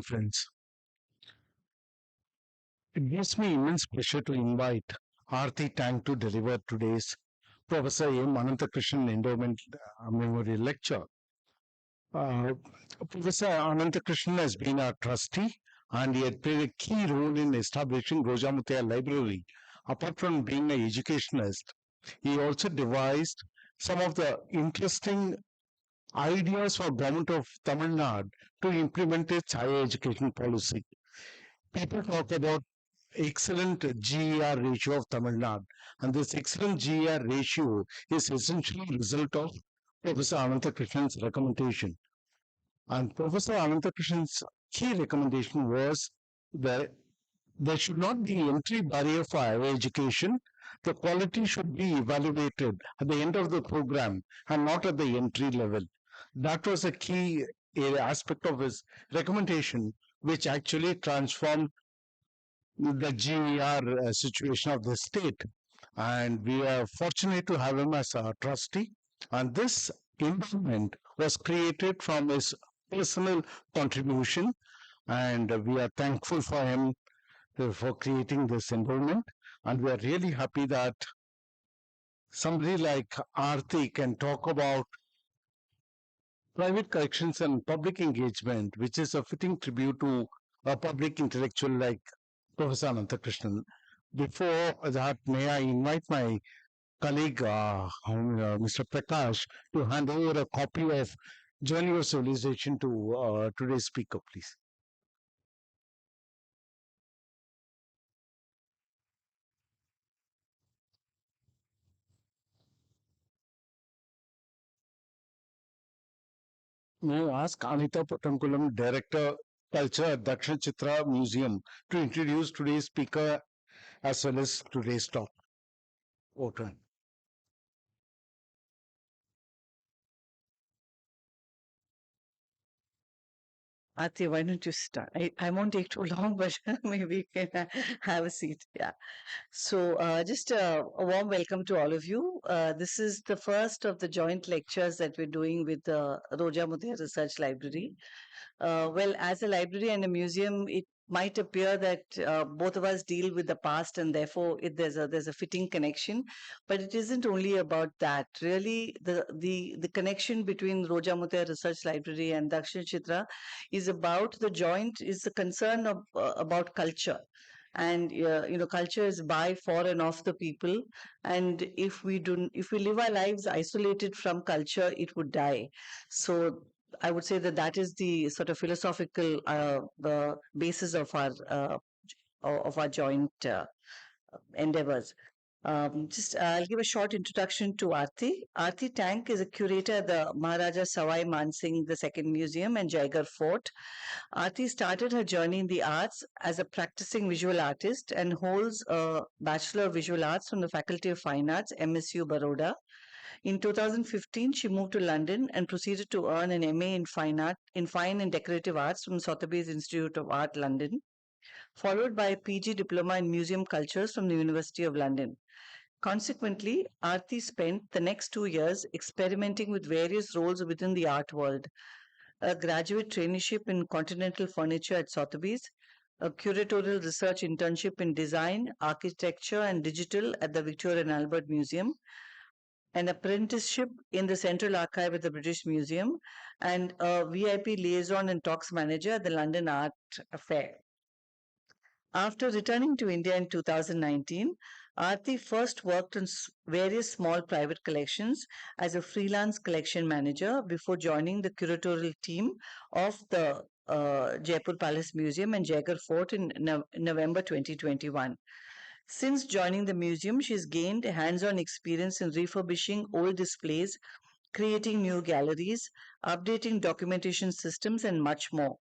friends. It gives me immense pleasure to invite Aarti Tank to deliver today's Professor M. Ananthakrishnan Endowment Memorial Lecture. Uh, Professor Ananthakrishnan has been our trustee and he had played a key role in establishing Roja Muthiah Library. Apart from being an educationalist, he also devised some of the interesting ideas for government of Tamil Nadu to implement its higher education policy. People talk about excellent GER ratio of Tamil Nadu, and this excellent GER ratio is essentially a result of Professor Ananthakrishnan's recommendation. And Professor Ananthakrishnan's key recommendation was that there should not be entry barrier for higher education. The quality should be evaluated at the end of the program and not at the entry level. That was a key aspect of his recommendation, which actually transformed the GER situation of the state. And we are fortunate to have him as a trustee. And this endowment was created from his personal contribution. And we are thankful for him for creating this endowment. And we are really happy that somebody like Aarti can talk about private collections and public engagement, which is a fitting tribute to a public intellectual like Professor Ananthakrishnan. Before that, may I invite my colleague, Mr. Prakash, to hand over a copy of Journey of Civilization to today's speaker, please. May I ask Anita Pottankulam, Director, Culture at Dakshin Chitra Museum, to introduce today's speaker as well as today's talk. Over. Aarti, why don't you start? I won't take too long, but maybe you can have a seat. Yeah. So, just a warm welcome to all of you. This is the first of the joint lectures that we're doing with the Roja Muthiah Research Library. Well, as a library and a museum, it might appear that both of us deal with the past, and therefore there's a fitting connection. But it isn't only about that. Really, the connection between Roja Muthiah Research Library and Dakshin Chitra is about the joint is the concern of about culture. And culture is by, for, and of the people. And if we live our lives isolated from culture, it would die. So I would say that that is the sort of philosophical basis of our joint endeavors. Just I'll give a short introduction to Aarti. Aarti Tank is a curator at the Maharaja Sawai Singh II Museum and Jaipur Fort. Aarti started her journey in the arts as a practicing visual artist and holds a Bachelor of Visual Arts from the Faculty of Fine Arts, MSU Baroda. In 2015, she moved to London and proceeded to earn an MA in Fine and Decorative Arts from Sotheby's Institute of Art, London, followed by a PG diploma in Museum Cultures from the University of London. Consequently, Aarti spent the next 2 years experimenting with various roles within the art world: a graduate traineeship in continental furniture at Sotheby's, a curatorial research internship in design, architecture, and digital at the Victoria and Albert Museum, an apprenticeship in the Central Archive at the British Museum, and a VIP liaison and talks manager at the London Art Fair. After returning to India in 2019, Aarti first worked on various small private collections as a freelance collection manager before joining the curatorial team of the Jaipur Palace Museum and Jaipur Fort in November 2021. Since joining the museum, she's gained hands-on experience in refurbishing old displays, creating new galleries, updating documentation systems, and much more.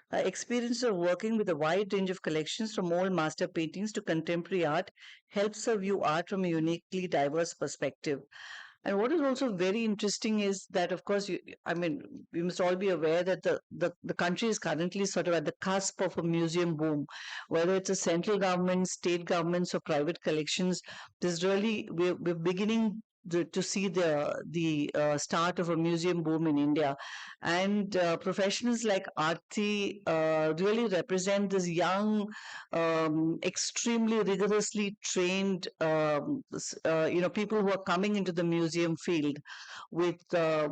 Her experience of working with a wide range of collections from old master paintings to contemporary art helps her view art from a uniquely diverse perspective. And what is also very interesting is that, of course, we must all be aware that the country is currently sort of at the cusp of a museum boom, whether it's a central government, state governments, or private collections. We're beginning to see the start of a museum boom in India, and professionals like Aarti really represent this young, extremely rigorously trained, people who are coming into the museum field with a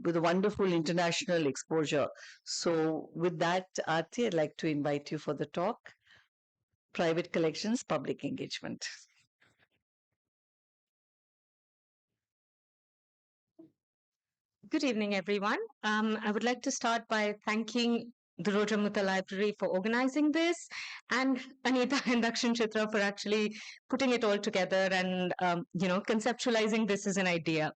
wonderful international exposure. So, with that, Aarti, I'd like to invite you for the talk. Private collections, public engagement. Good evening, everyone. I would like to start by thanking the Roja Library for organizing this, and Anita and Dakshin Chitra for actually putting it all together and conceptualizing this as an idea.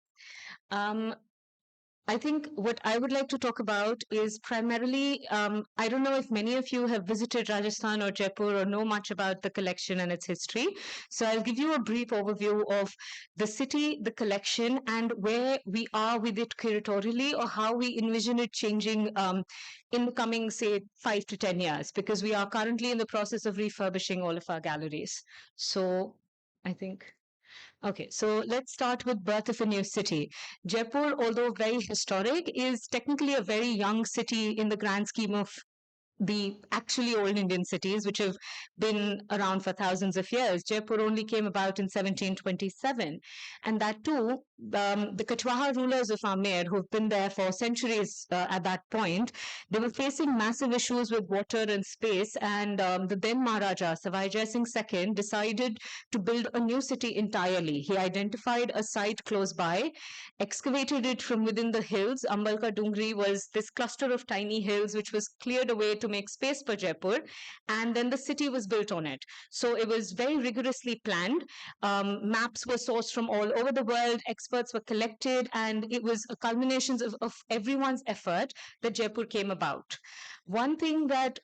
I think what I would like to talk about is primarily, I don't know if many of you have visited Rajasthan or Jaipur or know much about the collection and its history. So I'll give you a brief overview of the city, the collection, and where we are with it curatorially, or how we envision it changing in the coming, say, 5 to 10 years, because we are currently in the process of refurbishing all of our galleries. So I think. Okay, so let's start with birth of a new city. Jaipur, although very historic, is technically a very young city in the grand scheme of the actually old Indian cities, which have been around for thousands of years. Jaipur only came about in 1727. And that too, the Kachwaha rulers of Amer, who've been there for centuries at that point, they were facing massive issues with water and space. And the then Maharaja, Sawai Singh II, decided to build a new city entirely. He identified a site close by, excavated it from within the hills. Ambalka Dungri was this cluster of tiny hills which was cleared away to make space for Jaipur, and then the city was built on it. So it was very rigorously planned. Maps were sourced from all over the world, experts were collected, and it was a culmination of everyone's effort that Jaipur came about. One thing that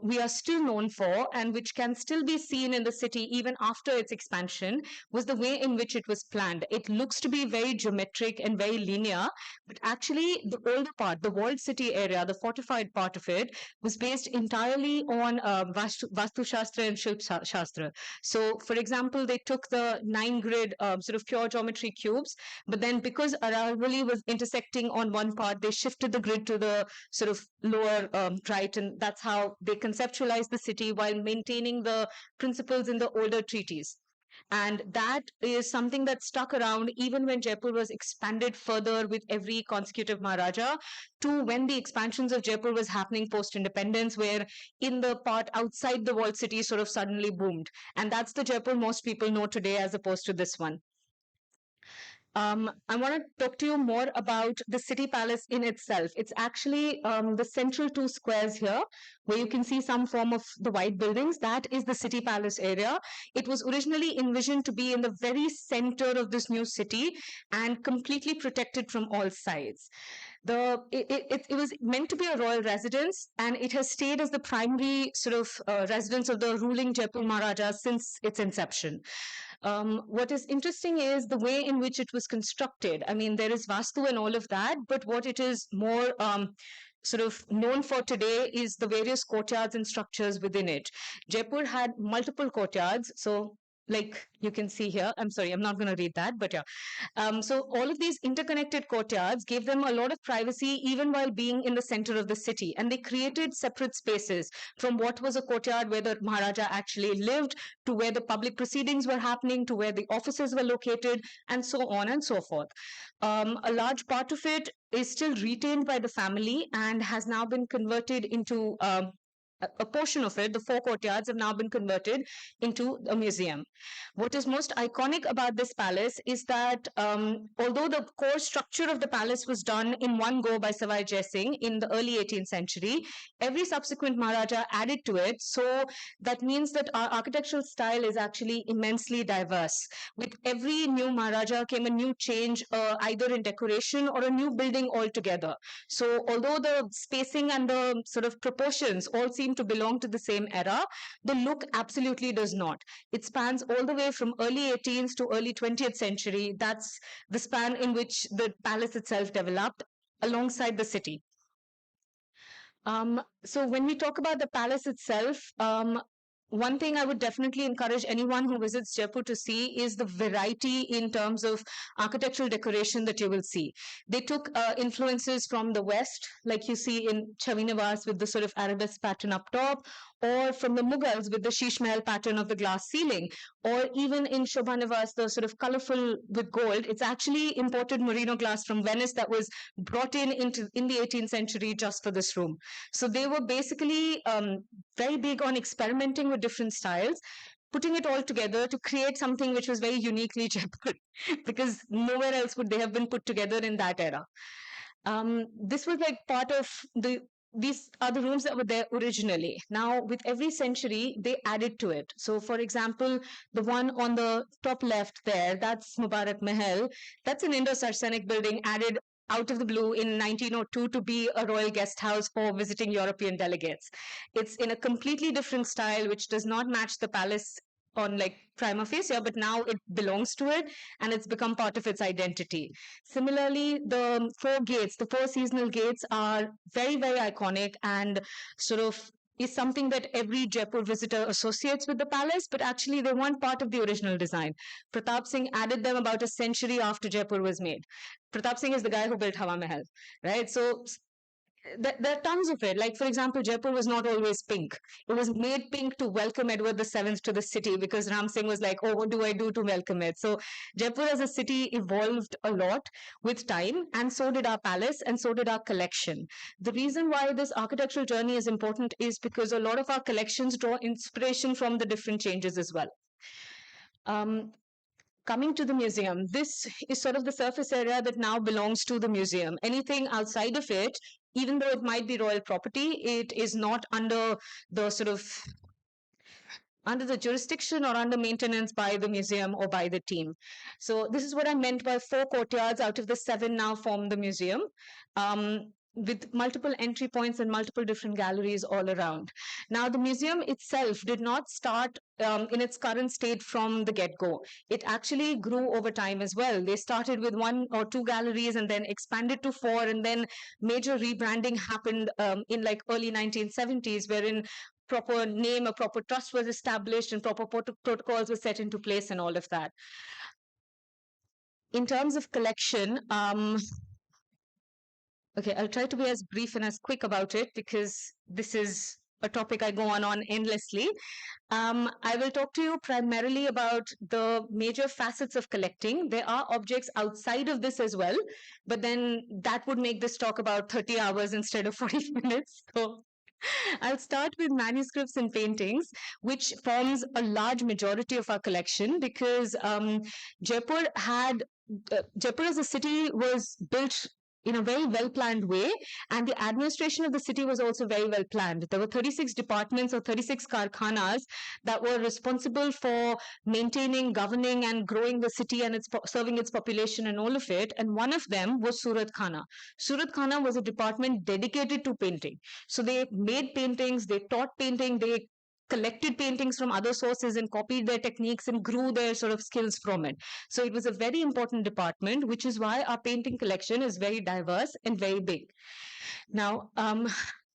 we are still known for, and which can still be seen in the city even after its expansion, was the way in which it was planned. It looks to be very geometric and very linear, but actually the older part, the walled city area, the fortified part of it, was based entirely on Vastu Shastra and Shilp Shastra. So, for example, they took the 9 grid sort of pure geometry cubes, but then because Aravalli was intersecting on one part, they shifted the grid to the sort of lower right, and that's how they conceptualized the city while maintaining the principles in the older treaties. And that is something that stuck around even when Jaipur was expanded further with every consecutive Maharaja, to when the expansions of Jaipur was happening post independence, where in the part outside the walled city sort of suddenly boomed. And that's the Jaipur most people know today as opposed to this one. I want to talk to you more about the city palace in itself. It's actually the central 2 squares here, where you can see some form of the white buildings. That is the city palace area. It was originally envisioned to be in the very center of this new city and completely protected from all sides. It was meant to be a royal residence, and it has stayed as the primary sort of residence of the ruling Jaipur Maharaja since its inception. What is interesting is the way in which it was constructed. I mean, there is Vastu and all of that, but what it is more sort of known for today is the various courtyards and structures within it. Jaipur had multiple courtyards. So like you can see here, I'm sorry, I'm not going to read that, but yeah. So all of these interconnected courtyards gave them a lot of privacy even while being in the center of the city, and they created separate spaces from what was a courtyard where the Maharaja actually lived, to where the public proceedings were happening, to where the offices were located, and so on and so forth. A large part of it is still retained by the family and has now been converted into a portion of it. The 4 courtyards have now been converted into a museum. What is most iconic about this palace is that although the core structure of the palace was done in one go by Sawai Singh in the early 18th century, every subsequent Maharaja added to it. So that means that our architectural style is actually immensely diverse. With every new Maharaja came a new change, either in decoration or a new building altogether. So although the spacing and the sort of proportions all seem to belong to the same era, the look absolutely does not. It spans all the way from early 18th to early 20th century. That's the span in which the palace itself developed alongside the city. So when we talk about the palace itself, one thing I would definitely encourage anyone who visits Jaipur to see is the variety in terms of architectural decoration that you will see. They took influences from the West, like you see in Chavinivas with the sort of arabesque pattern up top, or from the Mughals with the Sheesh Mahal pattern of the glass ceiling, or even in Shobhanivas, the sort of colorful with gold. It's actually imported merino glass from Venice that was brought in the 18th century just for this room. So they were basically very big on experimenting with different styles, putting it all together to create something which was very uniquely Jaipur, because nowhere else would they have been put together in that era. This was like part of these are the rooms that were there originally. Now, with every century, they added to it. So, for example, the one on the top left there, that's Mubarak Mahal. That's an Indo-Saracenic building added out of the blue in 1902 to be a royal guest house for visiting European delegates. It's in a completely different style, which does not match the palace on like prima facie, but now it belongs to it and it's become part of its identity. Similarly, the four seasonal gates are very, very iconic and sort of is something that every Jaipur visitor associates with the palace, but actually they weren't part of the original design. Pratap Singh added them about a century after Jaipur was made. Pratap Singh is the guy who built Hawa Mahal, right? So there are tons of it. Like, for example, Jaipur was not always pink. It was made pink to welcome Edward VII to the city because Ram Singh was like, oh, what do I do to welcome it? So Jaipur as a city evolved a lot with time, and so did our palace, and so did our collection. The reason why this architectural journey is important is because a lot of our collections draw inspiration from the different changes as well. Coming to the museum, this is sort of the surface area that now belongs to the museum. Anything outside of it, even though it might be royal property, it is not under the sort of under the jurisdiction or under maintenance by the museum or by the team. So this is what I meant by 4 courtyards out of the 7 now form the museum. With multiple entry points and multiple different galleries all around. Now, the museum itself did not start in its current state from the get-go. It actually grew over time as well. They started with 1 or 2 galleries and then expanded to 4, and then major rebranding happened in like early 1970s, wherein proper name, a proper trust was established, and proper protocols were set into place and all of that. In terms of collection, okay, I'll try to be as brief and as quick about it because this is a topic I go on endlessly. I will talk to you primarily about the major facets of collecting. There are objects outside of this as well, but then that would make this talk about 30 hours instead of 40 minutes. So I'll start with manuscripts and paintings, which forms a large majority of our collection because Jaipur as a city was built in a very well planned way, and the administration of the city was also very well planned. There were 36 departments or 36 karkhanas that were responsible for maintaining, governing, and growing the city and serving its population and all of it. And one of them was Surat Khana. Surat Khana was a department dedicated to painting. So they made paintings, they taught painting, they collected paintings from other sources and copied their techniques and grew their sort of skills from it. So it was a very important department, which is why our painting collection is very diverse and very big. Now,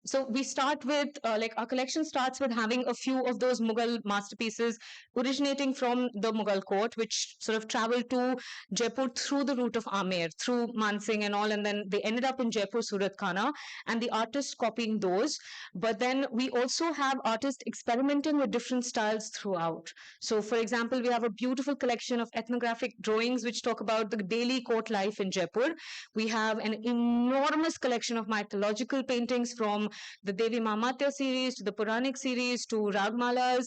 so we start with like our collection starts with having a few of those Mughal masterpieces originating from the Mughal court, which sort of traveled to Jaipur through the route of Amer, through Mansingh and all, and then they ended up in Jaipur, Surat Khana, and the artists copying those. But then we also have artists experimenting with different styles throughout. So, for example, we have a beautiful collection of ethnographic drawings which talk about the daily court life in Jaipur. We have an enormous collection of mythological paintings from the Devi Mahamatya series to the Puranic series to Ragmalas.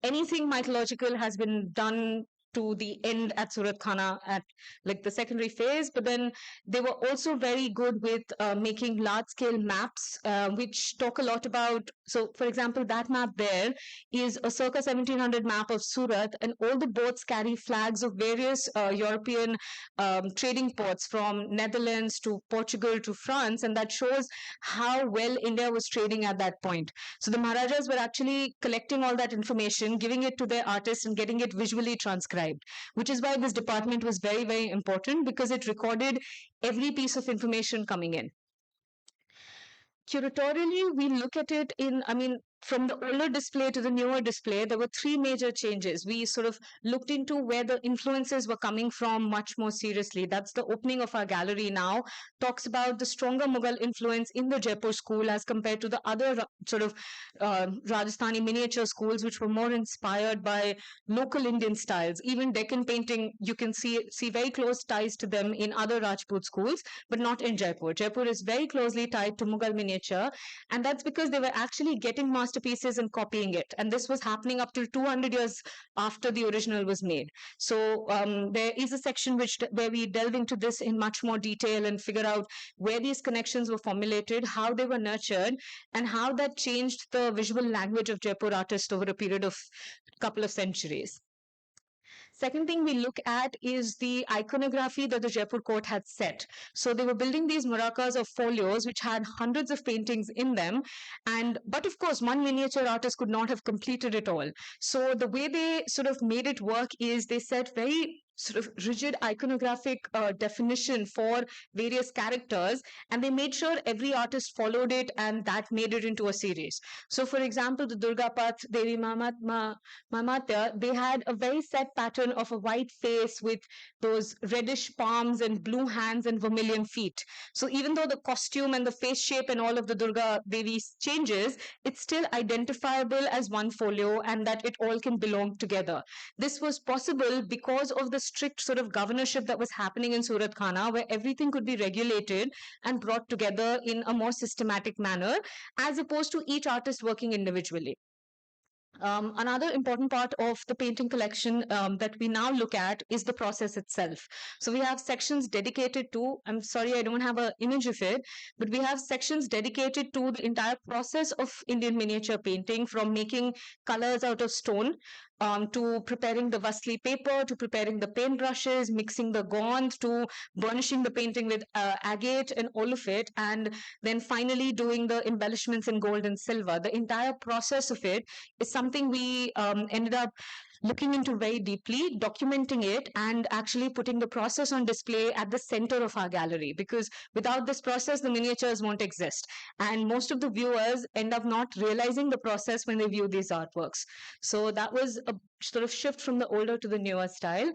Anything mythological has been done to the end at Surat Khana at like the secondary phase, but then they were also very good with making large-scale maps, which talk a lot about. So, for example, that map there is a circa 1700 map of Surat, and all the boats carry flags of various European trading ports from Netherlands to Portugal to France, and that shows how well India was trading at that point. So the Maharajas were actually collecting all that information, giving it to their artists and getting it visually transcribed, which is why this department was very, very important because it recorded every piece of information coming in. Curatorially, we look at it in, I mean, from the older display to the newer display, there were three major changes. We sort of looked into where the influences were coming from much more seriously. That's the opening of our gallery now, talks about the stronger Mughal influence in the Jaipur school as compared to the other sort of Rajasthani miniature schools, which were more inspired by local Indian styles. Even Deccan painting, you can see very close ties to them in other Rajput schools, but not in Jaipur. Jaipur is very closely tied to Mughal miniature, and that's because they were actually getting masterpieces and copying it. And this was happening up to 200 years after the original was made. So there is a section where we delve into this in much more detail and figure out where these connections were formulated, how they were nurtured, and how that changed the visual language of Jaipur artists over a period of a couple of centuries. Second thing we look at is the iconography that the Jaipur court had set. So they were building these marakas of folios which had hundreds of paintings in them, but of course one miniature artist could not have completed it all. So the way they sort of made it work is they set very sort of rigid iconographic definition for various characters, and they made sure every artist followed it, and that made it into a series. So for example, the Durga Path, Devi Mamatya, they had a very set pattern of a white face with those reddish palms and blue hands and vermilion feet. So even though the costume and the face shape and all of the Durga Devi changes, it's still identifiable as one folio, and that it all can belong together. This was possible because of the strict sort of governorship that was happening in Surat Khana, where everything could be regulated and brought together in a more systematic manner, as opposed to each artist working individually. Another important part of the painting collection that we now look at is the process itself. So we have sections dedicated to, I'm sorry, I don't have an image of it, but we have sections dedicated to the entire process of Indian miniature painting, from making colors out of stone, to preparing the Vasli paper, to preparing the paint brushes, mixing the gauze, to burnishing the painting with agate and all of it, and then finally doing the embellishments in gold and silver. The entire process of it is something we ended up looking into very deeply, documenting it, and actually putting the process on display at the center of our gallery, because without this process, the miniatures won't exist. And most of the viewers end up not realizing the process when they view these artworks. So that was a sort of shift from the older to the newer style.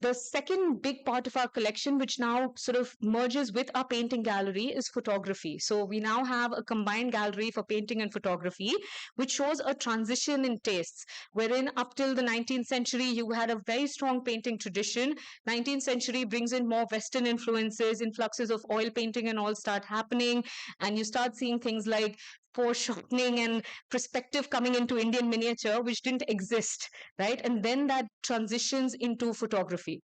The second big part of our collection, which now sort of merges with our painting gallery, is photography. So we now have a combined gallery for painting and photography, which shows a transition in tastes, wherein up till the 19th century, you had a very strong painting tradition. 19th century brings in more Western influences, influxes of oil painting and all start happening, and you start seeing things like foreshortening and perspective coming into Indian miniature, which didn't exist, right? And then that transitions into photography.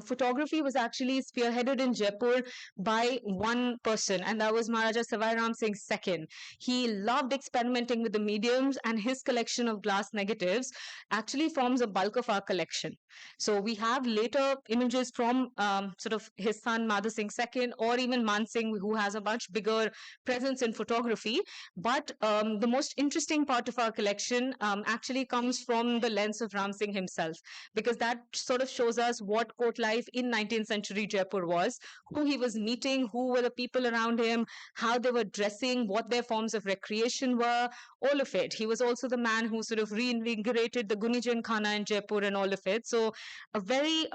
Photography was actually spearheaded in Jaipur by one person, and that was Maharaja Sawai Singh II. He loved experimenting with the mediums, and his collection of glass negatives actually forms a bulk of our collection. So we have later images from sort of his son Madhu Singh II, or even Man Singh, who has a much bigger presence in photography. But the most interesting part of our collection actually comes from the lens of Ram Singh himself, because that sort of shows us what court life in 19th century Jaipur was, who he was meeting, who were the people around him, how they were dressing, what their forms of recreation were, all of it. He was also the man who sort of reinvigorated the Gunijan Khana in Jaipur and all of it. So a very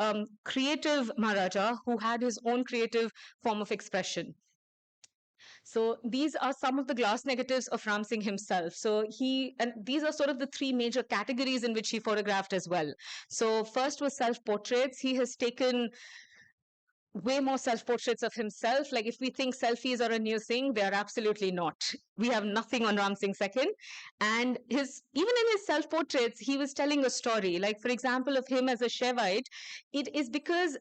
creative Maharaja who had his own creative form of expression. So these are some of the glass negatives of Ram Singh himself. So and these are sort of the three major categories in which he photographed as well. So first was self-portraits. He has taken way more self-portraits of himself. Like if we think selfies are a new thing, they are absolutely not. We have nothing on Ram Singh II. And even in his self-portraits, he was telling a story. Like, for example, of him as a Shaivite, it is because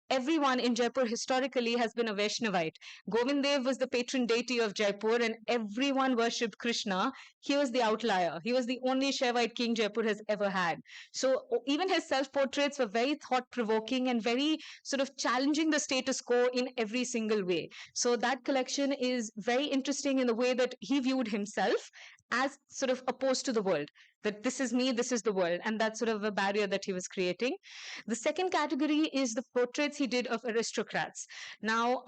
everyone in Jaipur historically has been a Vaishnavite. Govind Dev was the patron deity of Jaipur, and everyone worshipped Krishna. He was the outlier. He was the only Shaivite king Jaipur has ever had. So even his self-portraits were very thought-provoking and very sort of challenging the status quo in every single way. So that collection is very interesting in the way that he viewed himself as sort of opposed to the world, that this is me, this is the world, and that's sort of a barrier that he was creating. The second category is the portraits he did of aristocrats. Now,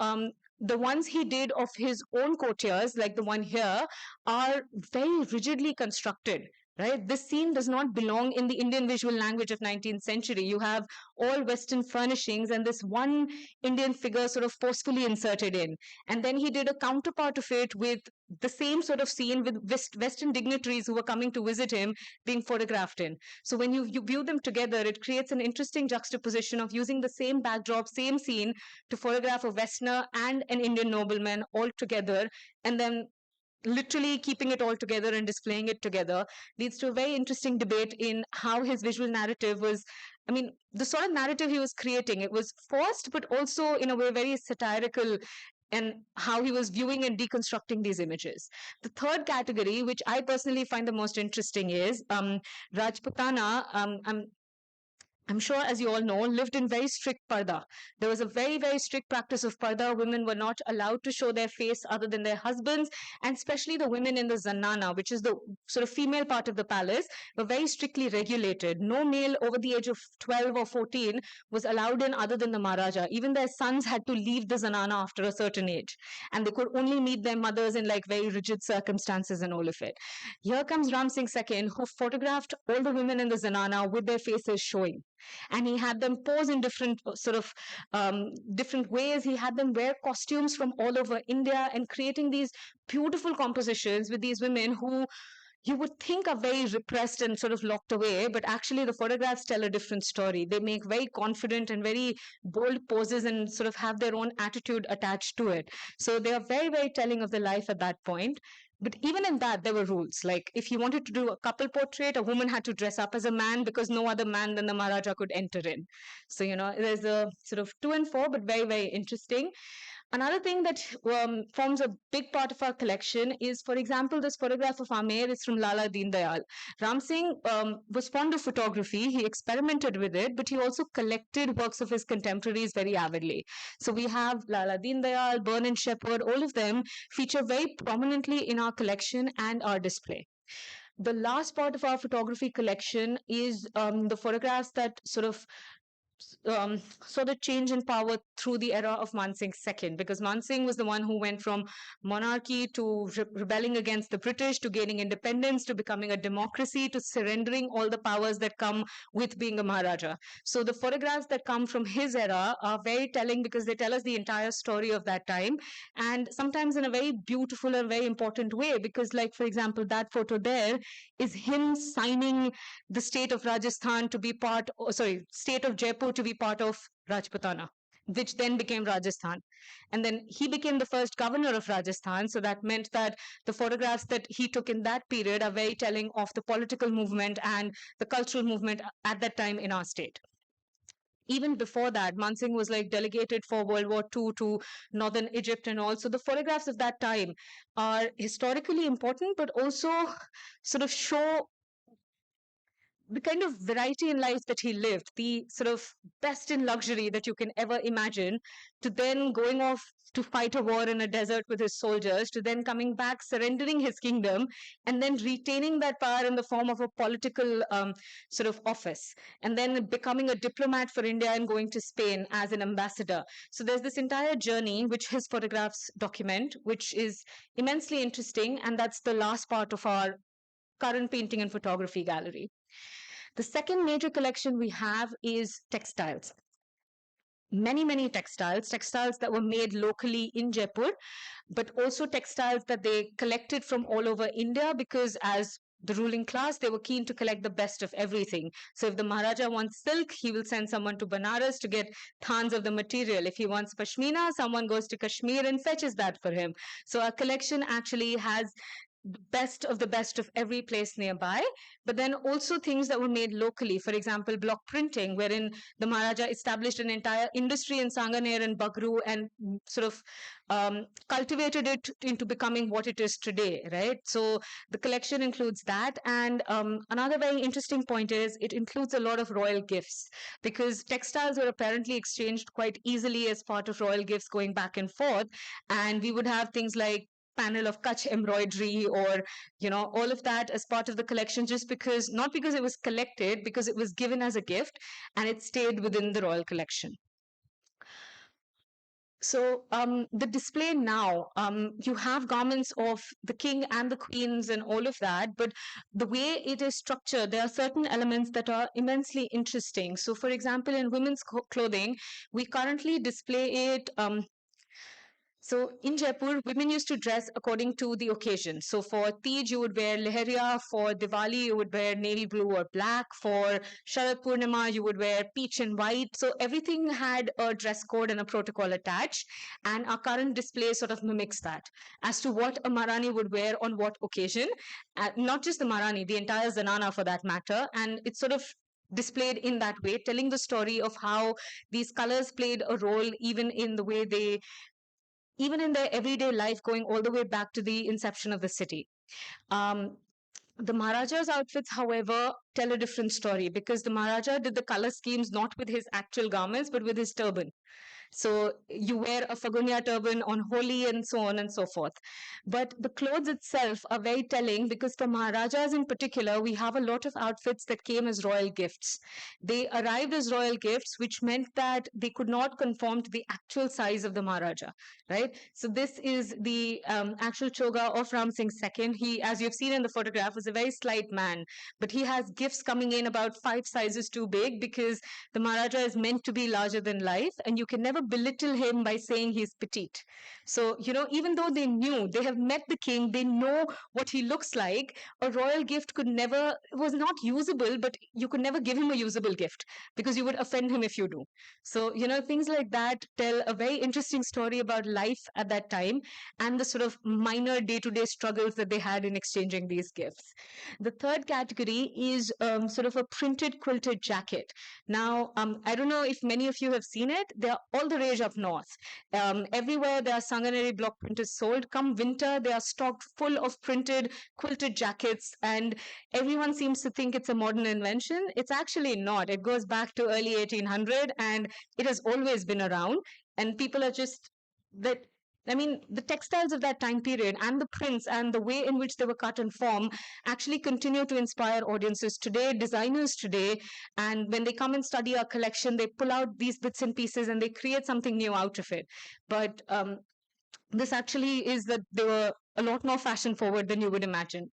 the ones he did of his own courtiers, like the one here, are very rigidly constructed. Right, this scene does not belong in the Indian visual language of 19th century. You have all Western furnishings and this one Indian figure sort of forcefully inserted in. And then he did a counterpart of it with the same sort of scene with Western dignitaries who were coming to visit him being photographed in. So when you view them together, it creates an interesting juxtaposition of using the same backdrop, same scene to photograph a Westerner and an Indian nobleman all together, and then literally keeping it all together and displaying it together leads to a very interesting debate in how his visual narrative was. I mean, the sort of narrative he was creating, it was forced, but also in a way very satirical, and how he was viewing and deconstructing these images. The third category, which I personally find the most interesting, is Rajputana. I'm sure, as you all know, lived in very strict parda. There was a very, very strict practice of parda. Women were not allowed to show their face other than their husbands, and especially the women in the zanana, which is the sort of female part of the palace, were very strictly regulated. No male over the age of 12 or 14 was allowed in other than the Maharaja. Even their sons had to leave the zanana after a certain age, and they could only meet their mothers in like very rigid circumstances and all of it. Here comes Ram Singh II, who photographed all the women in the zanana with their faces showing, and he had them pose in different sort of different ways. He had them wear costumes from all over India and creating these beautiful compositions with these women who you would think are very repressed and sort of locked away, but actually the photographs tell a different story. They make very confident and very bold poses and sort of have their own attitude attached to it. So they are very, very telling of the life at that point. But even in that, there were rules. Like if you wanted to do a couple portrait, a woman had to dress up as a man because no other man than the Maharaja could enter in. So, there's a sort of 2 and 4, but very, very interesting. Another thing that forms a big part of our collection is, for example, this photograph of Amer is from Lala Deen Dayal. Ram Singh was fond of photography. He experimented with it, but he also collected works of his contemporaries very avidly. So we have Lala Deen Dayal, Burn and Shepherd, all of them feature very prominently in our collection and our display. The last part of our photography collection is the photographs that sort of saw the change in power through the era of Man Singh II, because Man Singh was the one who went from monarchy to rebelling against the British, to gaining independence, to becoming a democracy, to surrendering all the powers that come with being a Maharaja. So the photographs that come from his era are very telling because they tell us the entire story of that time, and sometimes in a very beautiful and very important way, because like, for example, that photo there is him signing the state of Rajasthan to be part, state of Jaipur to be part of Rajputana, which then became Rajasthan. And then he became the first governor of Rajasthan. So that meant that the photographs that he took in that period are very telling of the political movement and the cultural movement at that time in our state. Even before that, Man Singh was like delegated for World War II to northern Egypt and all. So the photographs of that time are historically important, but also sort of show the kind of variety in life that he lived, the sort of best in luxury that you can ever imagine, to then going off to fight a war in a desert with his soldiers, to then coming back, surrendering his kingdom, and then retaining that power in the form of a political sort of office, and then becoming a diplomat for India and going to Spain as an ambassador. So there's this entire journey which his photographs document, which is immensely interesting, and that's the last part of our current painting and photography gallery. The second major collection we have is textiles. Many textiles that were made locally in Jaipur, but also textiles that they collected from all over India, because as the ruling class, they were keen to collect the best of everything. So if the Maharaja wants silk, he will send someone to Banaras to get thans of the material. If he wants pashmina, someone goes to Kashmir and fetches that for him. So our collection actually has the best of every place nearby, but then also things that were made locally. For example, block printing, wherein the Maharaja established an entire industry in Sanganer and Bagru and sort of cultivated it into becoming what it is today, right? So the collection includes that. And another very interesting point is it includes a lot of royal gifts, because textiles were apparently exchanged quite easily as part of royal gifts going back and forth. And we would have things like panel of Kutch embroidery or all of that as part of the collection, just because, not because it was collected, because it was given as a gift and it stayed within the royal collection. So the display now, you have garments of the king and the queens and all of that, but the way it is structured, there are certain elements that are immensely interesting. So, for example, in women's clothing, we currently display it. So in Jaipur, women used to dress according to the occasion. So for Tej, you would wear leheria. For Diwali, you would wear navy blue or black. For Sharad Purnima, you would wear peach and white. So everything had a dress code and a protocol attached. And our current display sort of mimics that as to what a Maharani would wear on what occasion. Not just the Maharani, the entire Zanana for that matter. And it's sort of displayed in that way, telling the story of how these colors played a role even in the way they even in their everyday life, going all the way back to the inception of the city. Um, the Maharaja's outfits, however, tell a different story because the Maharaja did the color schemes not with his actual garments but with his turban. So you wear a Fagunya turban on Holi and so on and so forth. But the clothes itself are very telling because for Maharajas in particular, we have a lot of outfits that came as royal gifts. They arrived as royal gifts, which meant that they could not conform to the actual size of the Maharaja, right? So this is the actual choga of Ram Singh II. He, as you've seen in the photograph, was a very slight man, but he has gifts coming in about 5 sizes too big because the Maharaja is meant to be larger than life, and you can never belittle him by saying he's petite. So, even though they knew, they have met the king, they know what he looks like, a royal gift was not usable, but you could never give him a usable gift because you would offend him if you do. So, things like that tell a very interesting story about life at that time and the sort of minor day to day struggles that they had in exchanging these gifts. The third category is sort of a printed quilted jacket. Now, I don't know if many of you have seen it. They're all the rage up north. Everywhere there are Sanganeri block printers sold. Come winter, they are stocked full of printed quilted jackets, and everyone seems to think it's a modern invention. It's actually not. It goes back to early 1800, and it has always been around. And people are just that. I mean, the textiles of that time period and the prints and the way in which they were cut and formed actually continue to inspire audiences today, designers today, and when they come and study our collection, they pull out these bits and pieces and they create something new out of it. But this actually is that they were a lot more fashion forward than you would imagine.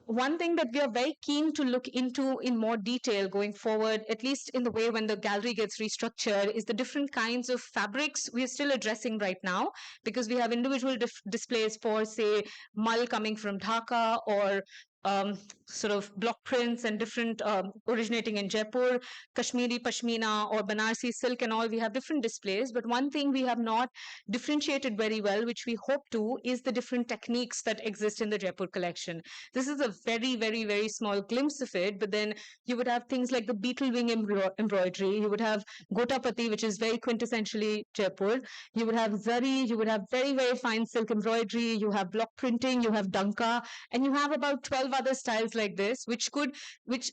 One thing that we are very keen to look into in more detail going forward, at least in the way when the gallery gets restructured, is the different kinds of fabrics we are still addressing right now, because we have individual displays for, say, mull coming from Dhaka, or sort of block prints and different originating in Jaipur, Kashmiri Pashmina or Banarsi silk and all. We have different displays, but one thing we have not differentiated very well, which we hope to, is the different techniques that exist in the Jaipur collection. This is a very, very, very small glimpse of it, but then you would have things like the beetle wing embroidery, you would have Gotapati, which is very quintessentially Jaipur, you would have Zari, you would have very, very fine silk embroidery, you have block printing, you have Danka, and you have about 12 other styles like this, which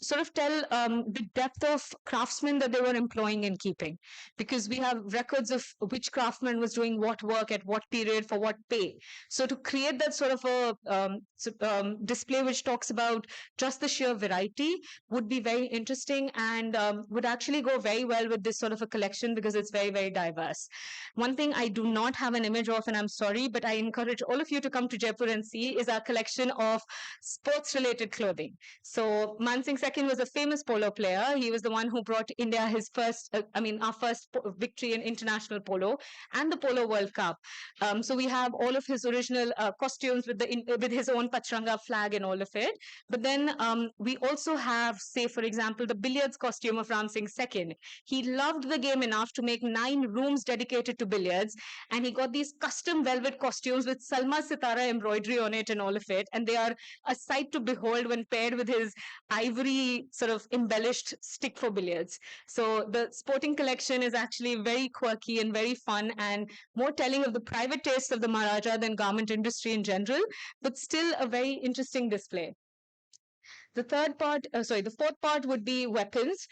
sort of tell the depth of craftsmen that they were employing and keeping, because we have records of which craftsman was doing what work at what period for what pay. So to create that sort of a display which talks about just the sheer variety would be very interesting, and would actually go very well with this sort of a collection because it's very, very diverse. One thing I do not have an image of, and I'm sorry, but I encourage all of you to come to Jaipur and see, is our collection of sports related clothing. So Man Singh II was a famous polo player. He was the one who brought India his first, our first victory in international polo and the Polo World Cup. So we have all of his original costumes with his own Pachranga flag and all of it. But then we also have, say, for example, the billiards costume of Ram Singh II. He loved the game enough to make 9 rooms dedicated to billiards, and he got these custom velvet costumes with Salma Sitara embroidery on it and all of it, and they are a sight to behold when paired with his ivory sort of embellished stick for billiards. So the sporting collection is actually very quirky and very fun, and more telling of the private tastes of the Maharaja than garment industry in general, but still a very interesting display. The fourth part would be weapons.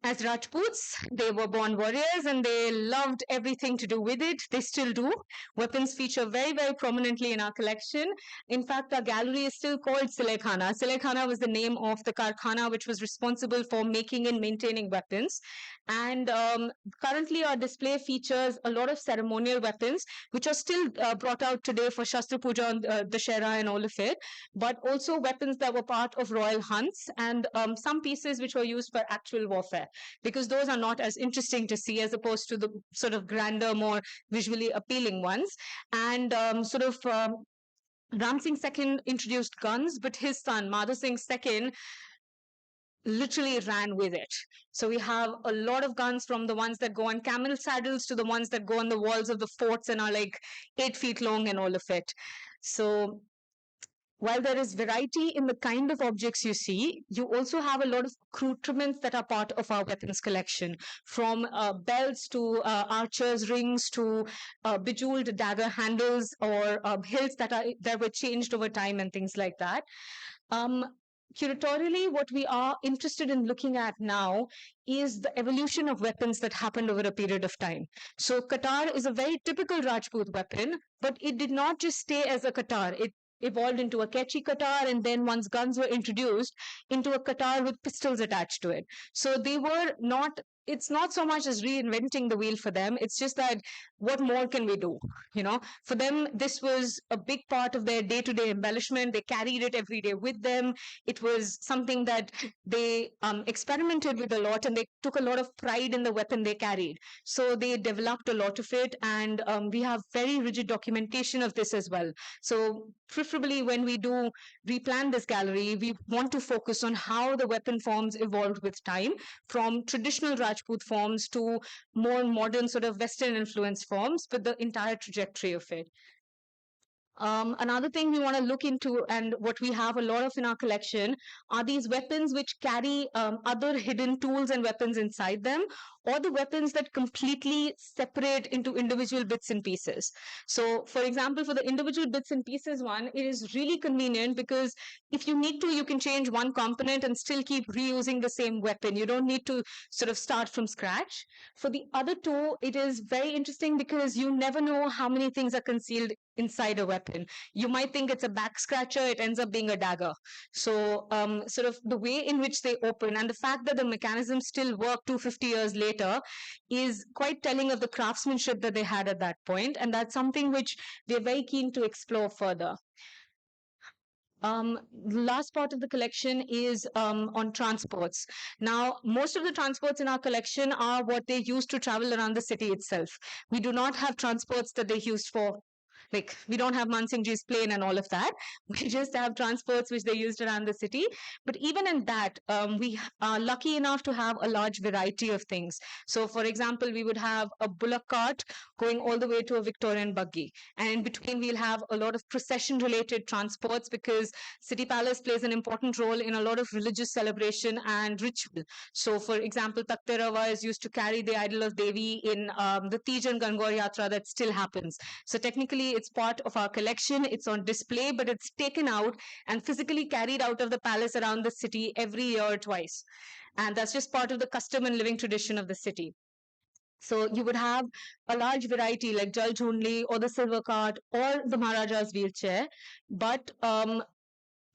As Rajputs, they were born warriors and they loved everything to do with it. They still do. Weapons feature very, very prominently in our collection. In fact, our gallery is still called Silekhana. Silekhana was the name of the karkhana which was responsible for making and maintaining weapons. And currently, our display features a lot of ceremonial weapons, which are still brought out today for Shastra Puja and Dashera and all of it, but also weapons that were part of royal hunts and some pieces which were used for actual warfare, because those are not as interesting to see as opposed to the sort of grander, more visually appealing ones. And Ram Singh II introduced guns, but his son, Madhu Singh II, literally ran with it. So we have a lot of guns, from the ones that go on camel saddles to the ones that go on the walls of the forts and are like 8 feet long and all of it. So while there is variety in the kind of objects you see, you also have a lot of accoutrements that are part of our weapons collection, from belts to archers' rings to bejeweled dagger handles or hilts that were changed over time and things like that. Curatorially, what we are interested in looking at now is the evolution of weapons that happened over a period of time. So Qatar is a very typical Rajput weapon, but it did not just stay as a Qatar. It evolved into a Kechi Qatar, and then once guns were introduced, into a Qatar with pistols attached to it. So they were not, it's not so much as reinventing the wheel for them. It's just that what more can we do? You know, for them, this was a big part of their day-to-day embellishment. They carried it every day with them. It was something that they experimented with a lot, and they took a lot of pride in the weapon they carried. So they developed a lot of it, and we have very rigid documentation of this as well. So preferably when we do replan this gallery, we want to focus on how the weapon forms evolved with time, from traditional Rajput forms to more modern sort of Western influence forms, but the entire trajectory of it. Another thing we want to look into, and what we have a lot of in our collection, are these weapons which carry other hidden tools and weapons inside them, or the weapons that completely separate into individual bits and pieces. So, for example, for the individual bits and pieces one, it is really convenient because if you need to, you can change one component and still keep reusing the same weapon. You don't need to sort of start from scratch. For the other two, it is very interesting because you never know how many things are concealed inside a weapon. You might think it's a back scratcher, it ends up being a dagger. So sort of the way in which they open and the fact that the mechanism still work 250 years later is quite telling of the craftsmanship that they had at that point, and that's something which we're very keen to explore further. The last part of the collection is on transports. Now, most of the transports in our collection are what they use to travel around the city itself. We do not have transports that they used for, like, we don't have Man Singh Ji's plane and all of that. We just have transports which they used around the city. But even in that, we are lucky enough to have a large variety of things. So, for example, we would have a bullock cart going all the way to a Victorian buggy. And in between, we'll have a lot of procession-related transports because City Palace plays an important role in a lot of religious celebration and ritual. So, for example, Takte Rava is used to carry the idol of Devi in the Tej and Gangor Yatra that still happens. So technically, it's part of our collection. It's on display, but it's taken out and physically carried out of the palace around the city every year twice. And that's just part of the custom and living tradition of the city. So you would have a large variety like Jal Jhunli or the silver cart or the Maharaja's wheelchair. But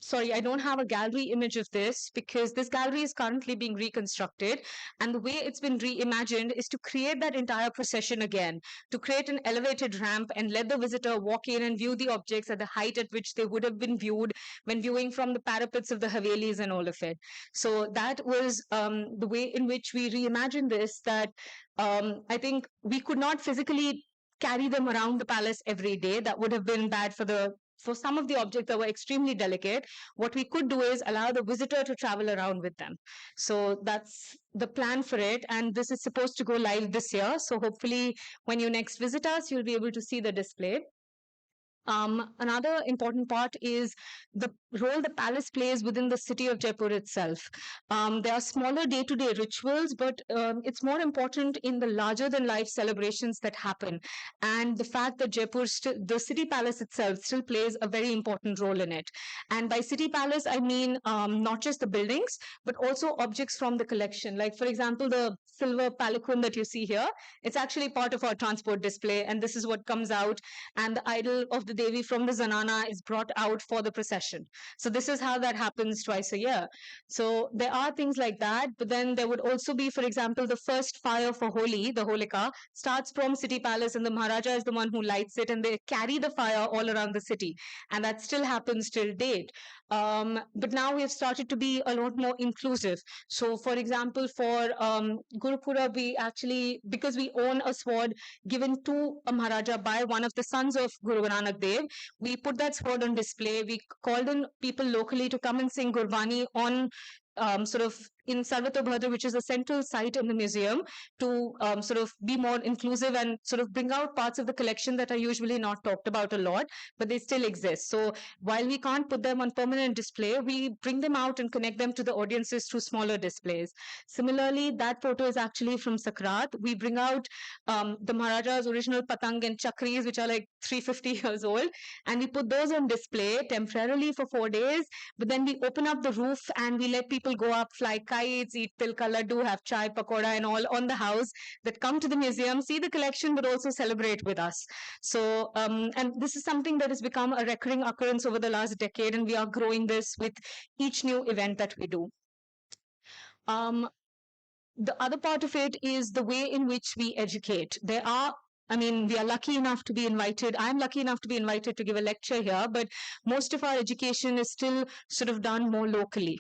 sorry, I don't have a gallery image of this because this gallery is currently being reconstructed. And the way it's been reimagined is to create that entire procession again, to create an elevated ramp and let the visitor walk in and view the objects at the height at which they would have been viewed when viewing from the parapets of the Havelis and all of it. So that was the way in which we reimagined this, that I think we could not physically carry them around the palace every day. That would have been bad for some of the objects that were extremely delicate. What we could do is allow the visitor to travel around with them. So that's the plan for it. And this is supposed to go live this year. So hopefully when you next visit us, you'll be able to see the display. Another important part is the role the palace plays within the city of Jaipur itself. There are smaller day-to-day rituals, but it's more important in the larger-than-life celebrations that happen. And the fact that Jaipur, the city palace itself, still plays a very important role in it. And by city palace, I mean not just the buildings, but also objects from the collection. Like, for example, the silver palanquin that you see here, it's actually part of our transport display, and this is what comes out, and the idol of the Devi from the Zanana is brought out for the procession. So this is how that happens twice a year. So there are things like that, but then there would also be, for example, the first fire for Holi, the Holika, starts from City Palace, and the Maharaja is the one who lights it, and they carry the fire all around the city, and that still happens till date. But now we have started to be a lot more inclusive. So, for example, for Gurupura, we actually, because we own a sword given to a Maharaja by one of the sons of Guru Nanak Dev, we put that sword on display. We called in people locally to come and sing Gurbani on sort of in Sarvatobhadra, which is a central site in the museum, to sort of be more inclusive and sort of bring out parts of the collection that are usually not talked about a lot, but they still exist. So while we can't put them on permanent display, we bring them out and connect them to the audiences through smaller displays. Similarly, that photo is actually from Sakrat. We bring out the Maharaja's original patang and chakris, which are like 350 years old, and we put those on display temporarily for 4 days, but then we open up the roof and we let people go up, fly kites, eat tilka laddu, have chai, pakoda, and all on the house, that come to the museum, see the collection, but also celebrate with us. So, and this is something that has become a recurring occurrence over the last decade, and we are growing this with each new event that we do. The other part of it is the way in which we educate. We are lucky enough to be invited. I'm lucky enough to be invited to give a lecture here, but most of our education is still sort of done more locally,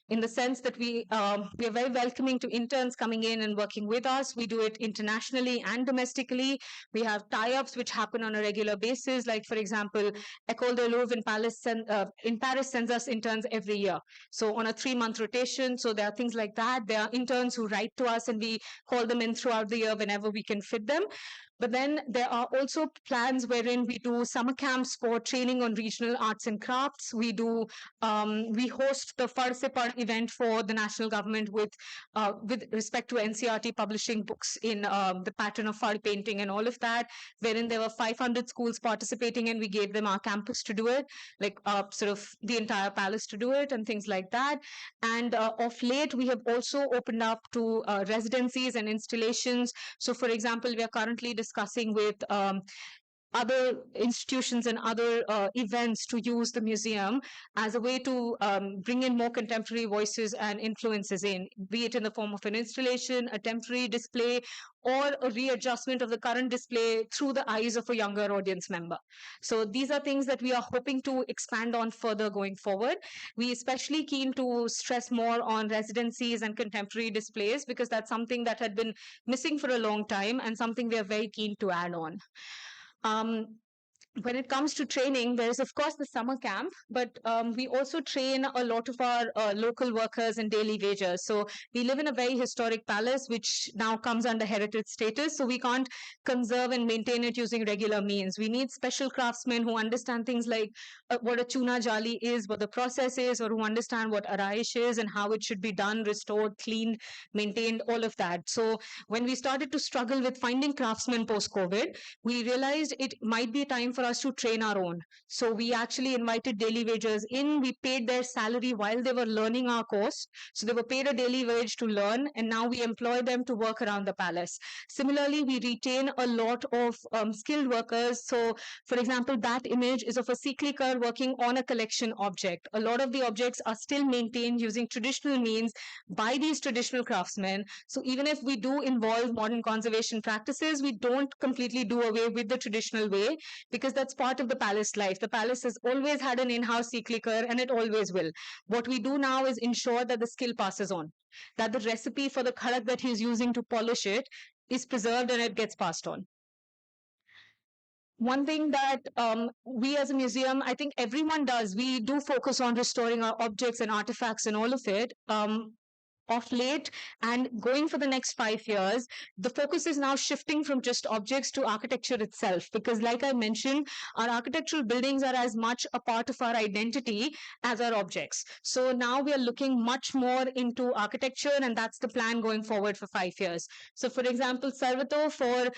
in the sense that we are very welcoming to interns coming in and working with us. We do it internationally and domestically. We have tie-ups which happen on a regular basis. Like, for example, École de Louvre in Paris sends us interns every year. So on a 3-month rotation. So there are things like that. There are interns who write to us and we call them in throughout the year whenever we can fit them. But then there are also plans wherein we do summer camps for training on regional arts and crafts. We host the Far Se Par event for the national government with respect to NCRT publishing books in the pattern of Far painting and all of that, wherein there were 500 schools participating and we gave them our campus to do it, like sort of the entire palace to do it and things like that. And of late, we have also opened up to residencies and installations. So, for example, we are currently discussing with other institutions and other events to use the museum as a way to bring in more contemporary voices and influences in, be it in the form of an installation, a temporary display, or a readjustment of the current display through the eyes of a younger audience member. So these are things that we are hoping to expand on further going forward. We especially keen to stress more on residencies and contemporary displays, because that's something that had been missing for a long time and something we are very keen to add on. When it comes to training, there is, of course, the summer camp, but we also train a lot of our local workers and daily wagers. So we live in a very historic palace, which now comes under heritage status. So we can't conserve and maintain it using regular means. We need special craftsmen who understand things like what a chuna jali is, what the process is, or who understand what araish is and how it should be done, restored, cleaned, maintained, all of that. So when we started to struggle with finding craftsmen post-COVID, we realized it might be time for us to train our own. So we actually invited daily wagers in. We paid their salary while they were learning our course. So they were paid a daily wage to learn, and now we employ them to work around the palace. Similarly, we retain a lot of skilled workers. So, for example, that image is of a Siklikar working on a collection object. A lot of the objects are still maintained using traditional means by these traditional craftsmen. So even if we do involve modern conservation practices, we don't completely do away with the traditional way, because that's part of the palace life. The palace has always had an in-house Siklikar, and it always will. What we do now is ensure that the skill passes on, that the recipe for the khadak that he's using to polish it is preserved and it gets passed on. One thing that we as a museum, I think everyone does, we do focus on restoring our objects and artifacts and all of it. of late and going for the next 5 years, the focus is now shifting from just objects to architecture itself. Because, like I mentioned, our architectural buildings are as much a part of our identity as our objects. So now we are looking much more into architecture, and that's the plan going forward for 5 years. So, for example, Sarvato, for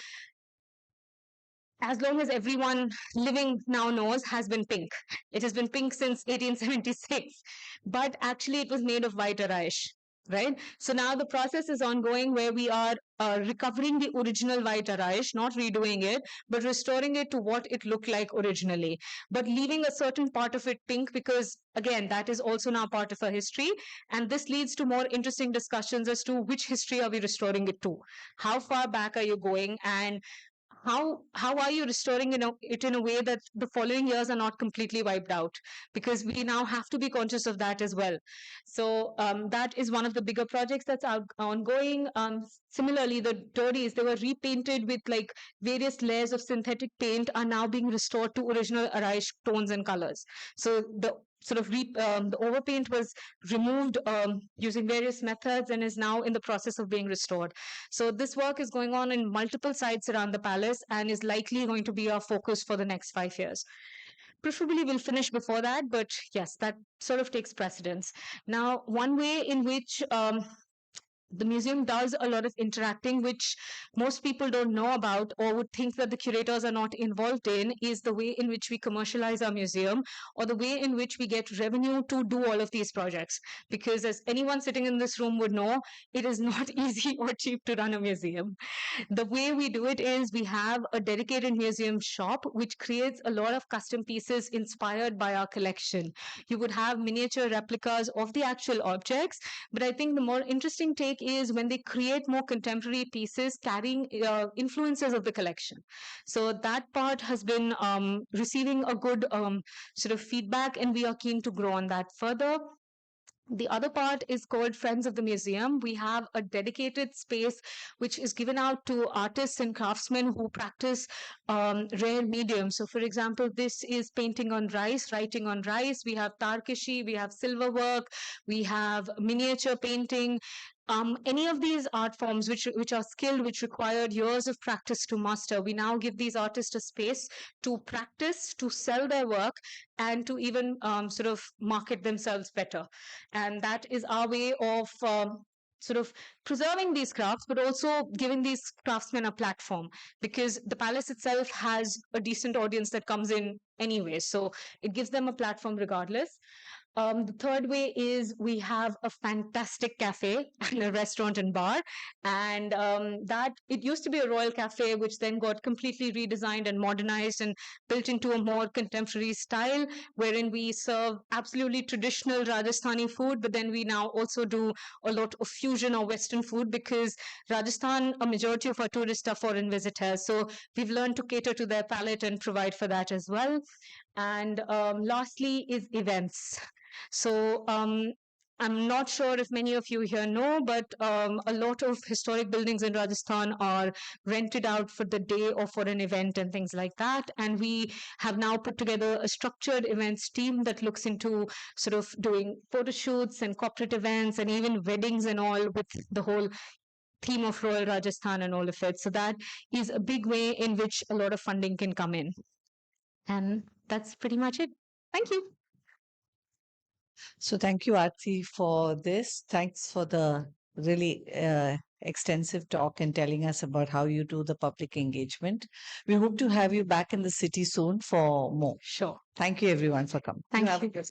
as long as everyone living now knows, has been pink. It has been pink since 1876, but actually it was made of white araish, right? So now the process is ongoing where we are recovering the original white araish, not redoing it, but restoring it to what it looked like originally, but leaving a certain part of it pink because, again, that is also now part of our history. And this leads to more interesting discussions as to which history are we restoring it to? How far back are you going? And how are you restoring it in a way that the following years are not completely wiped out, because we now have to be conscious of that as well. So that is one of the bigger projects that's ongoing. Similarly, the Dories, they were repainted with like various layers of synthetic paint, are now being restored to original Araish tones and colors. So the sort of the overpaint was removed using various methods and is now in the process of being restored. So this work is going on in multiple sites around the palace and is likely going to be our focus for the next 5 years. Preferably we'll finish before that, but yes, that sort of takes precedence. Now, one way in which the museum does a lot of interacting, which most people don't know about or would think that the curators are not involved in, is the way in which we commercialize our museum, or the way in which we get revenue to do all of these projects. Because as anyone sitting in this room would know, it is not easy or cheap to run a museum. The way we do it is we have a dedicated museum shop which creates a lot of custom pieces inspired by our collection. You would have miniature replicas of the actual objects, but I think the more interesting take is when they create more contemporary pieces carrying influences of the collection. So that part has been receiving a good sort of feedback, and we are keen to grow on that further. The other part is called Friends of the Museum. We have a dedicated space which is given out to artists and craftsmen who practice rare mediums. So, for example, this is painting on rice, writing on rice. We have tarkishi, we have silver work, we have miniature painting. Any of these art forms which are skilled, which required years of practice to master, we now give these artists a space to practice, to sell their work, and to even sort of market themselves better. And that is our way of sort of preserving these crafts, but also giving these craftsmen a platform, because the palace itself has a decent audience that comes in anyway. So it gives them a platform regardless. The third way is we have a fantastic cafe and a restaurant and bar. And that it used to be a royal cafe, which then got completely redesigned and modernized and built into a more contemporary style, wherein we serve absolutely traditional Rajasthani food, but then we now also do a lot of fusion or Western food, because Rajasthan, a majority of our tourists are foreign visitors. So we've learned to cater to their palate and provide for that as well. And lastly is events. So I'm not sure if many of you here know, but a lot of historic buildings in Rajasthan are rented out for the day or for an event and things like that. And we have now put together a structured events team that looks into sort of doing photo shoots and corporate events and even weddings and all, with the whole theme of Royal Rajasthan and all of it. So that is a big way in which a lot of funding can come in. And that's pretty much it. Thank you. So thank you, Aarti, for this. Thanks for the really extensive talk and telling us about how you do the public engagement. We hope to have you back in the city soon for more. Sure. Thank you, everyone, for coming. Thank you.